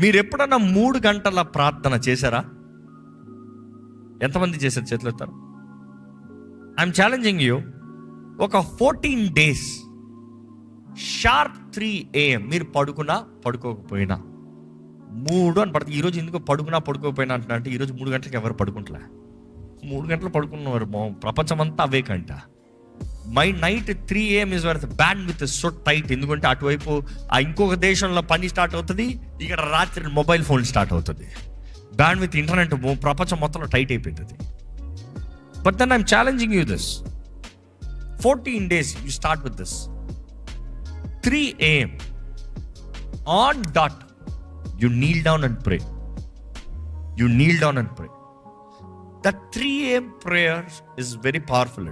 మీరు ఎప్పుడన్నా 3 గంటల ప్రార్థన చేశారా? ఎంతమంది చేశారు? చేతులు ఎత్తారు. ఐఎమ్ ఛాలెంజింగ్ యూ, ఒక 14 days షార్ప్ 3 AM మీరు పడుకున్నా పడుకోకపోయినా 3 అని పడుతుంది. ఈరోజు ఎందుకు పడుకోకపోయినా అంటున్నా అంటే, ఈరోజు 3 గంటలకు ఎవరు పడుకుంటలే. 3 గంటలు పడుకున్నవారు ప్రపంచం అంతా అవేకంట. My night 3 AM is worth bandwidth so tight. ఎందుకంటే అటువైపు ఇంకొక దేశంలో పని స్టార్ట్ అవుతుంది, ఇక్కడ రాత్రి మొబైల్ ఫోన్ స్టార్ట్ అవుతుంది. బ్యాండ్ విత్ ఇంటర్నెట్ ప్రపంచం మొత్తంలో టైట్ అయిపోతుంది. But then I'm challenging you this 14 days you start with this 3 AM on dot you kneel down and pray. You kneel down and pray. That 3 AM prayer is very powerful.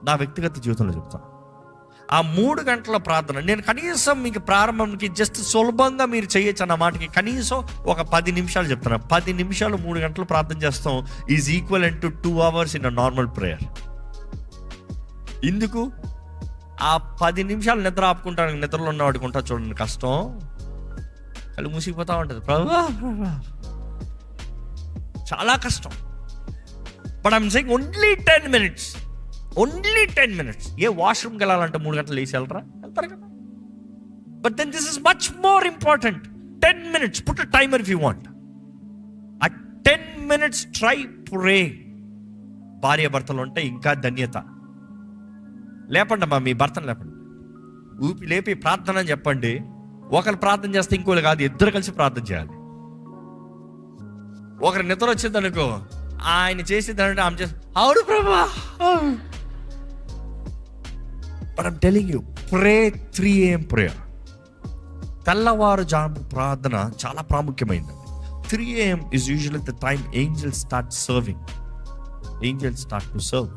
నా వ్యక్తిగత జీవితంలో చెప్తాను. ఆ 3 గంటల ప్రార్థన నేను కనీసం మీకు ప్రారంభంకి జస్ట్ సులభంగా మీరు చేయొచ్చు అన్న మాటకి కనీసం ఒక 10 నిమిషాలు చెప్తాను. 10 నిమిషాలు 3 గంటలు ప్రార్థన చేస్తాం is equal to 2 hours in a normal prayer. ఎందుకు? ఆ 10 నిమిషాలు నిద్ర ఆపుకుంటాను. నిద్రలో ఉన్నవాడికి ఉంటా చూడండి కష్టం, కళ్ళు మూసిపోతూ ఉంటుంది, చాలా కష్టం. But I'm saying only 10 minutes. Only 10 minutes. ఏ వాష్రూమ్కి వెళ్ళాలంటే 3 గంటలు లేచి వెళ్తారు కదా. But then this is much more important. 10 minutes. Put a timer if you want. ఆ 10 minutes ట్రై ప్రే. భార్య భర్తలు ఉంటే ఇంకా ధన్యత. లేపండి అమ్మా, మీ భర్తను లేపండి, ఊపి లేపి ప్రార్థన అని చెప్పండి. ఒకరు ప్రార్థన చేస్తే ఇంకోళ్ళు కాదు, ఇద్దరు కలిసి ప్రార్థన చేయాలి. ఒకరు నిద్ర వచ్చింది అనుకో, ఆయన చేసేదంటే ఆమె చేసి అవును ప్రభా. But I'm telling you, pray 3 AM prayer. తెల్లవారుజాము ప్రార్థన చాలా ప్రాముఖ్యమైనది. 3 AM is usually the time angels start serving. Angels start to serve.